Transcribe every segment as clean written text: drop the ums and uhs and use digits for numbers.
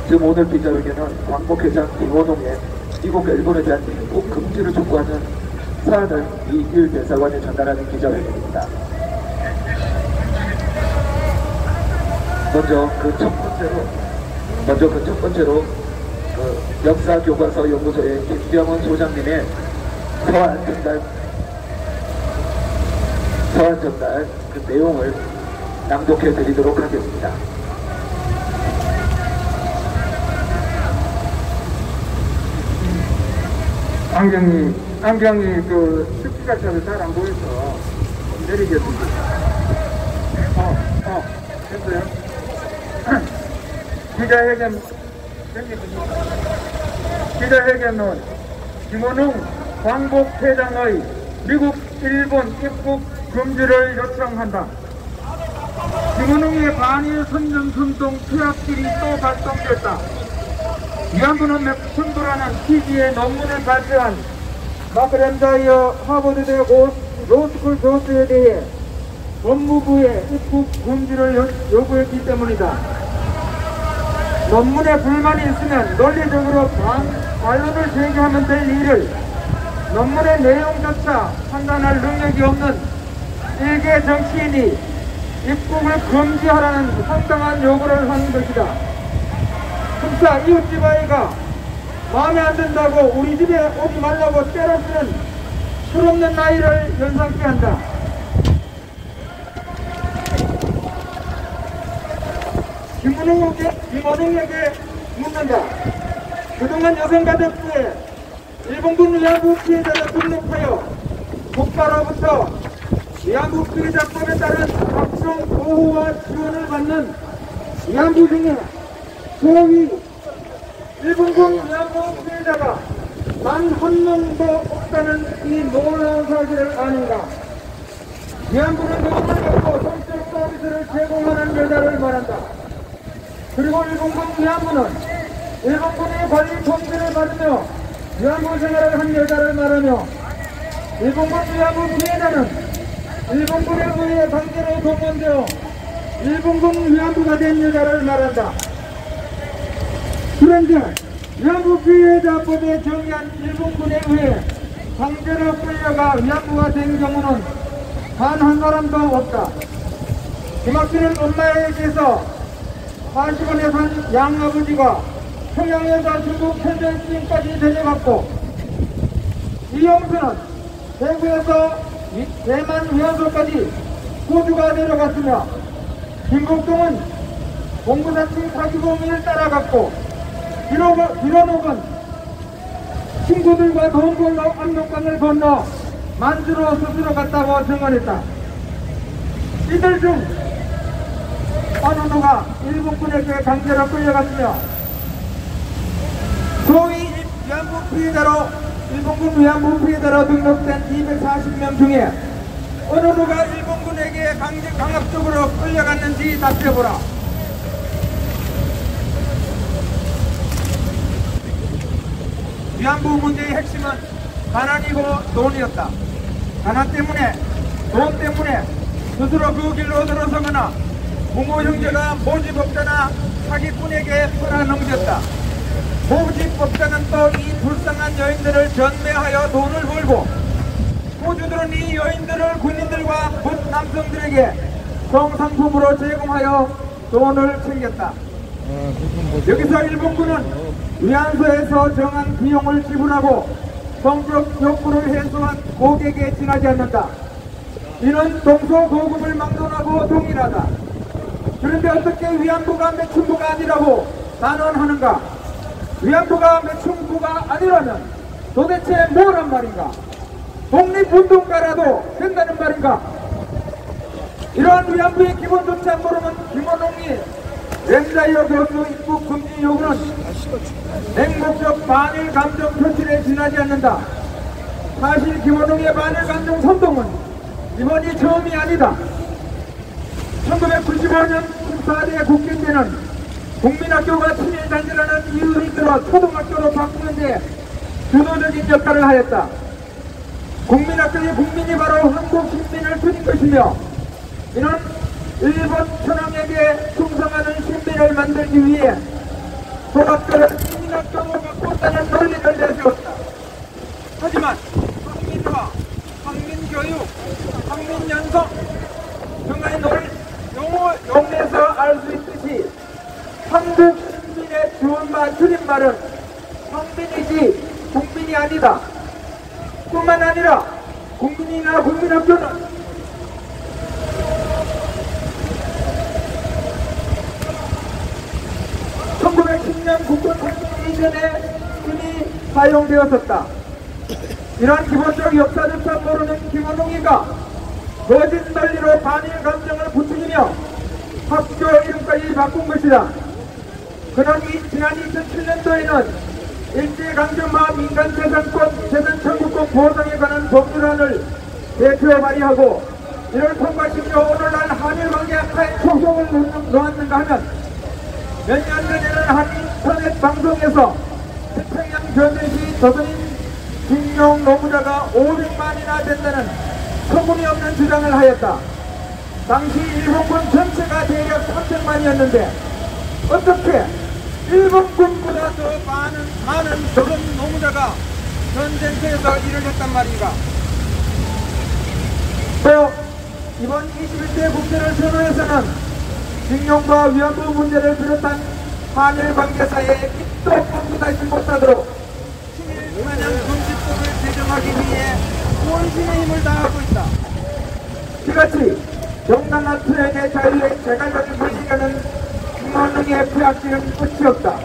지금 오늘 기자회견은 광복회장 김원홍의 미국과 일본에 대한 입국 금지를 촉구하는 사안을 이일 대사관에 전달하는 기자회견입니다. 먼저 그 첫 번째로 역사교과서 연구소의 김병원 소장님의 서한 전달 그 내용을 낭독해 드리도록 하겠습니다. 안경이 그 습기가 차서 잘 안 보여서 내리겠습니다. 됐어요? 기자회견은 김원웅 광복회장의 미국, 일본 입국 금지를 요청한다. 김원웅의 반일 선전선동 투약질이 또 발동됐다. 위안부는 맥춘부라는 TV의 논문을 발표한 마크렌자이어 하버드대 로스쿨 교수에 대해 법무부에 입국 금지를 요구했기 때문이다. 논문에 불만이 있으면 논리적으로 반론을 제기하면 될 일을 논문의 내용조차 판단할 능력이 없는 일개 정치인이 입국을 금지하라는 황당한 요구를 하는 것이다. 흡사 이웃집 아이가 마음에 안 든다고 우리 집에 오지 말라고 때려쓰는 철없는 나이를 연상케 한다. 김원웅에게 묻는다. 그동안 여성가족부에 일본군 위안부 피해자를 등록하여 국가로부터 위안부 피해자법에 따른 각종 보호와 지원을 받는 위안부 중에 소위 일본군 위안부 피해자가 단 한 명도 없다는 이 놀라운 사실을 아는가. 위안부는 돈을 받고 성적 서비스를 제공하는 여자를 말한다. 그리고 일본군 위안부는 일본군의 관리 통제를 받으며 위안부 생활을 한 여자를 말하며 일본군 위안부 피해자는 일본군에 의해 강제로 동원되어 일본군 위안부가 된 여자를 말한다. 그런데 위안부 피해자법에 정의한 일본군에 의해 강제로 끌려가 위안부가 된 경우는 단 한 사람도 없다. 김학진은 엄마에게서 80원에 산 양아버지가 평양에서 중국 현대시인까지 데려갔고, 이영수는 대구에서 대만 위안소까지 호주가 데려갔으며, 김복동은 공부사칭 사기범을 따라갔고, 비로록은 친구들과 돈 벌러 압록강을 건너 만주로 스스로 갔다고 증언했다. 이들 중 어느 누가 일본군에게 강제로 끌려갔으며 소위 위안부 피해자로 일본군 위안부 피해자로 등록된 240명 중에 어느 누가 일본군에게 강압적으로 끌려갔는지 답해보라. 위안부 문제의 핵심은 가난이고 돈이었다. 가난 때문에, 돈 때문에 스스로 그 길로 들어서거나 부모 형제가 모집업자나 사기꾼에게 팔아넘겼다. 모집업자는 또 이 불쌍한 여인들을 전매하여 돈을 벌고, 호주들은 이 여인들을 군인들과 군 남성들에게 성상품으로 제공하여 돈을 챙겼다. 여기서 일본군은 위안소에서 정한 비용을 지불하고 성적 욕구를 해소한 고객에 지나지 않는다. 이는 동서고금을 막론하고 동일하다. 그런데 어떻게 위안부가 매춘부가 아니라고 단언하는가? 위안부가 매춘부가 아니라면 도대체 뭐란 말인가? 독립운동가라도 된다는 말인가? 이러한 위안부의 기본조차 모르는 김원웅이 렌자이어 교수 입국 금지 요구는 맹목적 반일 감정 표출에 지나지 않는다. 사실 김원웅의 반일 감정 선동은 이번이 처음이 아니다. 1995년 14대 국회 때는 국민학교가 친일단지라는 이유를 들어 초등학교로 바꾸는 데 주도적인 역할을 하였다. 국민학교의 국민이 바로 한국 시민을 그린 것이며, 이는 일본 천황에게 충성하는 시민을 만들기 위해 소각들은 국민학 경호가 꽃다는 논리를 내세웠다. 하지만 황민화, 황민교육, 황민연성 등의 용에서 알 수 있듯이 한국 국민의 줄임말은 황민이지 국민이 아니다. 뿐만 아니라 국민이나 국민학교는 1910년 국권통일 이전에 이미 사용되었었다. 이러한 기본적 역사조차 모르는 김원웅이가 거짓 논리로 반일 감정을 부추기며 학교 이름까지 바꾼 것이다. 그는 지난 2007년도에는 일제강점과 민간재산권, 재산청구권 보장에 관한 법률안을 대표 발의하고 이를 통과시켜 오늘날 한일관계 악화에 초석을 놓았는가 하면 몇 년 전에는 한 인터넷 방송에서 태평양 전쟁시 조선인 징용 노무자가 500만이나 된다는 소문이 주장을 하였다. 당시 일본군 전체가 대략 300만이었는데 어떻게 일본군보다 더 많은 조선 노무자가 전쟁터에서 일을 했단 말인가. 또 이번 21대 국제를 선언에서는 징용과 위안부 문제를 비롯한 한일 관계사에 입도 뻥도 다시 못하도록 친일 반영 금지법을 제정하기 위해 본신의 힘을 다하고 있다. 이같이 정당한 표현의 자유의 제갈각을 물리려는 김원웅의 폐악질은 끝이 없다.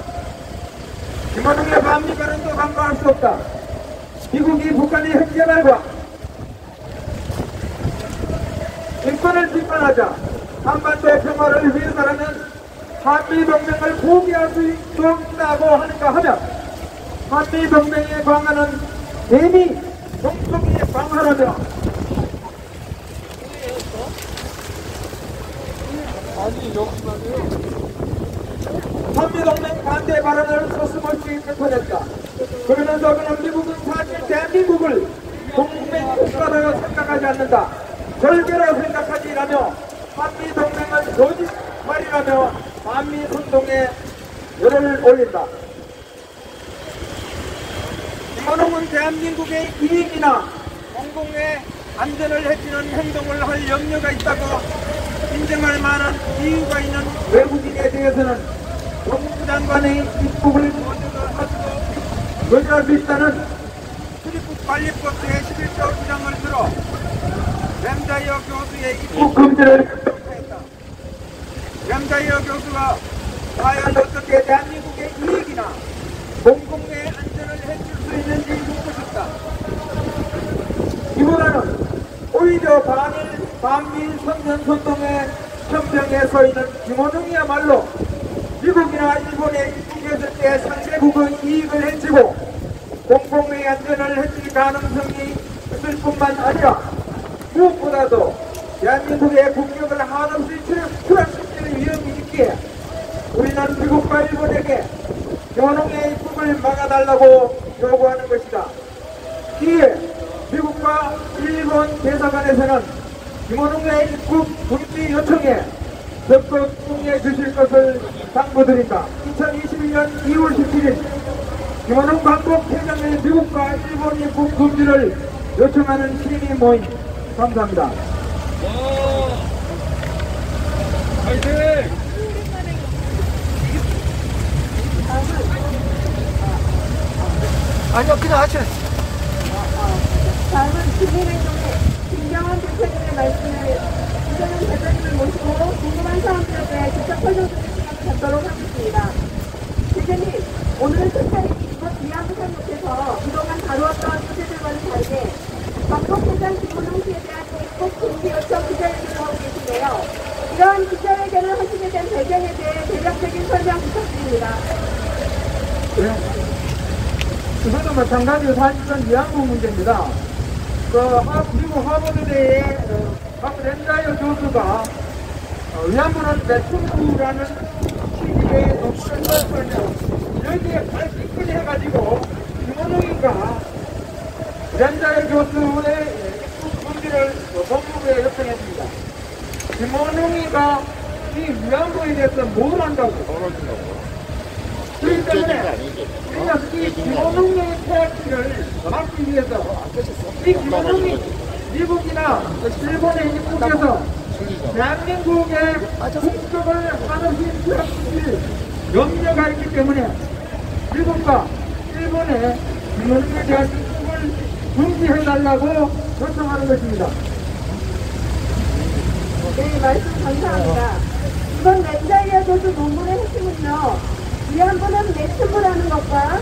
김원웅의 반미 발언도 간과할 수 없다. 미국이 북한의 핵개발과 인권을 비판하자 한반도의 평화를 위해서라면 한미동맹을 포기할 수 있다고 하는가 하면 한미동맹의 방안은 이미 동성의 방안하며 한미동맹 반대 발언을 서슴없이 펼쳐냈다. 그러면서 그는 미국은 사실 대한민국을 동맹 국가라고 생각하지 않는다. 절개라고 생각하지라며 한미동맹은 거짓말이라며 한미선동에 열을 올린다. 김원웅은 대한민국의 이익이나 공공의 안전을 해치는 행동을 할 염려가 있다고 인정할 만한 이유가 있는 외국인에 대해서는 법무부 장관의 입국을 거절할 수 있다는 출입국 관리법 제11조 규정을 들어 램자이어 교수의 입국 금지를 결정했다. 램자이어 교수가 과연 어떻게 대한민국의 이익이나 공공의 안전을 해칠 수 있는지 묻고 싶다. 이보다는 오히려 반미 선전선동의 현병에 서 있는 김원웅이야말로 미국이나 일본에 입국했을 때 상대국의 이익을 해치고 공공의 안전을 해칠 가능성이 있을 뿐만 아니라 무엇보다도 대한민국의 국격을 한없이 추락시키는 위험이 있기에 우리는 미국과 일본에게 김원웅의 입국을 막아달라고 요구하는 것이다. 이에 미국과 일본 대사관에서는 김원웅의 입국 금지 요청에 적극 응해 주실 것을 당부드린다. 2021년 2월 17일 김원웅 광복 회장의 미국과 일본 입국 금지를 요청하는 시민 모임. 감사합니다. 화이팅! 아니요, 그냥 하셔. 다음은 국민행동의 김경원 대표님의 말씀을 이정현 대표님을 모시고 궁금한 사람들에게 직접 설명드릴 시간을 갖도록 하겠습니다. 대표님, 오늘은 특별히 이번 위안부 사건에서 그동안 다루었던 주제들과는 다르게 광복회장 김원웅 씨에 대한 입국 금지 요청 기자회견을 하고 계신데요. 이러한 기자회견을 하시게 된 배경에 대해 대략적인 설명 부탁드립니다. 그것도 마찬가지로 사실은 위안부 문제입니다. 미국 하버드대의 박 렌다이어 교수가 위안부는 대충부라는 취지의 논문을 썼거든요. 여기에 발끝까지 해가지고 김원웅이가 렌다이어 교수의 입국 금지를 법무부에 요청했습니다. 김원웅이가 이 위안부에 대해서 뭘 안다고? 그러니까 그렇기 때문에 우리가 이 김원웅의 태양기를 막기 위해서 이 김원웅이 미국이나 일본에 입국해서 대한민국의 국적을 하는 태양기를 염려가 있기 때문에 미국과 일본에 김원웅에 대한 입국을 중지해달라고 요청하는 것입니다. 네, 말씀 감사합니다. 이번 렌자이어 교수 논문의 핵심은요, 위안부는 매춘부라는 것과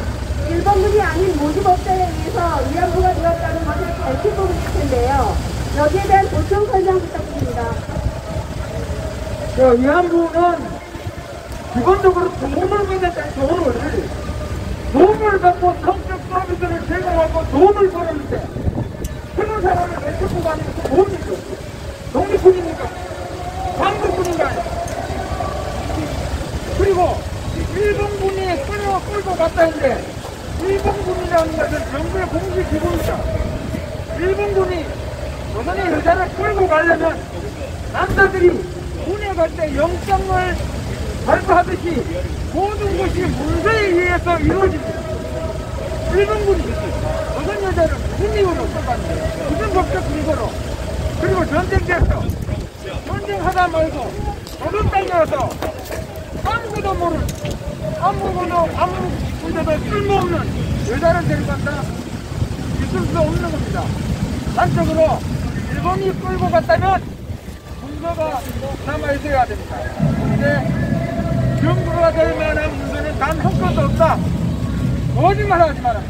일본군이 아닌 모집업자에 의해서 위안부가 되었다는 것을 밝힌 부분일 텐데요. 여기에 대한 보충 설명 부탁드립니다. 위안부는 기본적으로 돈을 받았다는 돈을 받고 성적 서비스를 제공하고 돈을 벌었는데 그런 사람을 매춘부가 아니고 뭡니까? 독립군입니까? 광복군인가요? 그리고 일본군이 끌고 갔다는데 일본군이라는 것은 정부의 공식 기구입니다. 일본군이 조선의 여자를 끌고 가려면 남자들이 군에 갈 때 영장을 발부하듯이 모든 것이 문서에 의해서 이루어집니다. 일본군이 조선 여자를 무슨 이유로 끌고 갔는데 무슨 법적 근거로 그리고 전쟁됐어. 전쟁하다 말고 조선 땅에 와서 아무것도 모르는 아무 문제도 쓸모없는 여자를 데려간다? 있을 수 없는 겁니다. 단적으로 일본이 끌고 갔다면 문서가 남아있어야 됩니다. 근데 증거가 될 만한 문서는 단 한 건도 없다. 거짓말 하지 마라.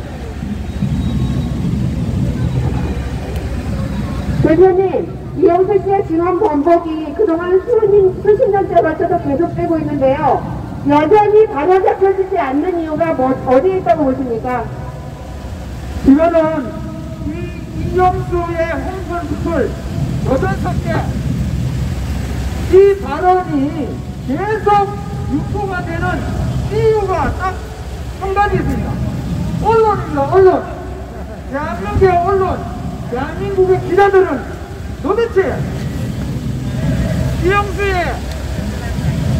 대표님, 이영수 씨의 증언 번복이 그동안 수십 년째 걸쳐서 계속되고 있는데요. 여전히 바로잡혀지지 않는 이유가 어디에 있다고 보십니까? 이거는 이영수의 홍선 수술 여전스럽게 이 발언이 계속 유포가 되는 이유가 딱 한 가지 있습니다. 언론입니다. 언론. 대한민국의 언론, 대한민국의 기자들은 도대체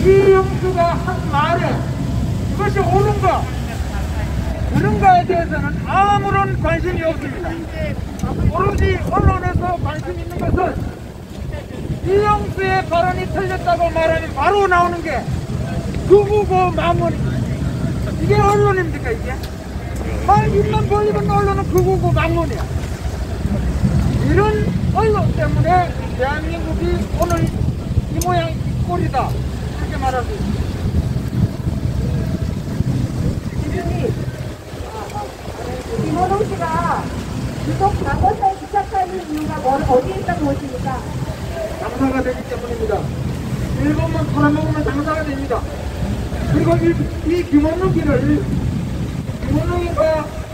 이영수가 한 말에 이것이 옳은가 그런가에 대해서는 아무런 관심이 없습니다. 오로지 언론에서 관심 있는 것은 이영수의 발언이 틀렸다고 말하면 바로 나오는 게 그거고 망언입니다. 이게 언론입니까 이게? 입만 벌리면 언론은 그거고 망언이야. 이런 언론 때문에 대한민국이 오늘 이 모양 이 꼴이다 이렇게 말할 수 있습니다. 김원웅 씨가 유독 과거사에 집착하는 이유가 어디에 있다고 보십니까? 장사가 되기 때문입니다. 일본만 팔아먹으면 장사가 됩니다. 그리고 이 김원웅이가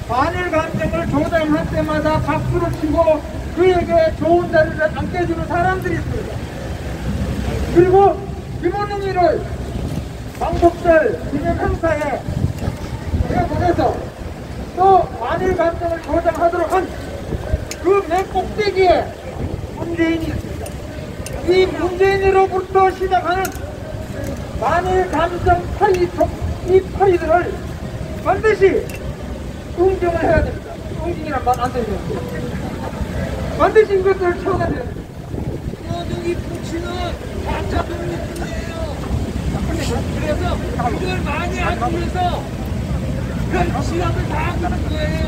반일 감정을 조장할 때마다 박수를 치고 그에게 좋은 자리를 안겨주는 사람들이 있습니다. 그리고 김원웅이를 광복절 기념 행사에 보내서 또 반일 감정을 조장하도록 한 그 맨 꼭대기에 문재인이 있습니다. 이 문재인으로부터 시작하는 반일 감정 이 파이들을 반드시 응징을 해야 됩니다. 응징이란 말 안 되죠. 반드시 이것들을 채워야 됩니다. 여기 북치는 가짜 독립군이에요. 그래서 이걸 많이 하기 위해서 그런 지압을 다 하는 거예요.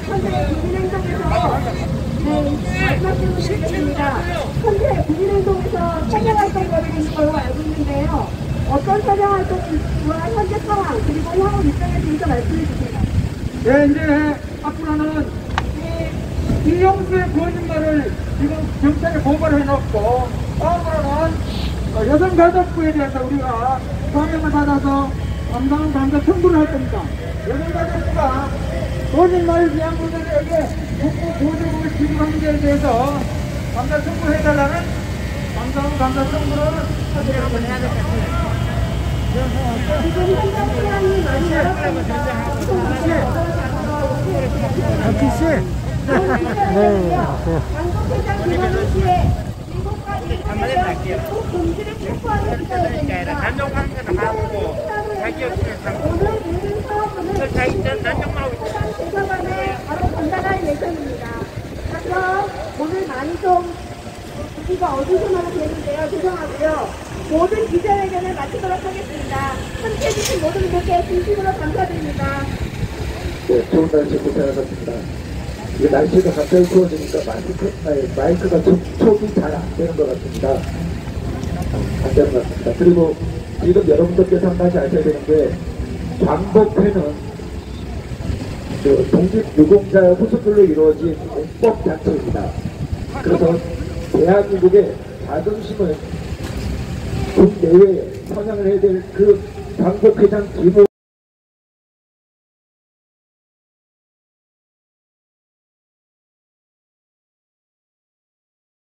현재 국민행동에서 말씀드리겠습니다. 현재 국민행동에서 사냥활동 벌이고 있는 걸로 알고 있는데요. 어떤 사냥활동과 현재 상황 그리고 향후 일정에 대해서 말씀해 주세요. 네, 이제 앞으로는 이영수의 거짓말을 지금 경찰에 고발을 해놓고 다음으로는 여성가족부에 대해서 우리가 서명을 받아서 담당 감사 청구를 할 겁니다. 여성가족부가 거짓말을 위한 분들에게 국고 보조금을 지급하는 데에 대해서 감사 청구를 해달라는 감사 청구를 하도록 해야 되겠습니다. 지금 현장 상황이 많이 열악하니까 강북회장 김원웅 씨의 미국과 금지를 체포하는 시간입니다. 단종하는 거는 하고 자기 없으면 상관. 오늘 모든 사업은 자기 단종하고 해당 대사관에 바로 전달할 예정입니다. 그래서 오늘 많이 좀 분위기가 어두컴하게 되는데요. 죄송하고요. 모든 기자회견을 마치도록 하겠습니다. 함께해 주신 모든 분들께 진심으로 감사드립니다. 네, 좋은 날씨 고생하셨습니다. 이게 날씨가 갑자기 추워지니까 마이크가 촉이 잘 안 되는 것 같습니다. 안 되는 것 같습니다. 그리고 지금 여러분들께서 한 가지 아셔야 되는 게 광복회는 그 독립유공자 후손들로 이루어진 공법단체입니다. 그래서 대한민국의 자존심을 국내외에 선양을 해야 될 그 광복회장 기모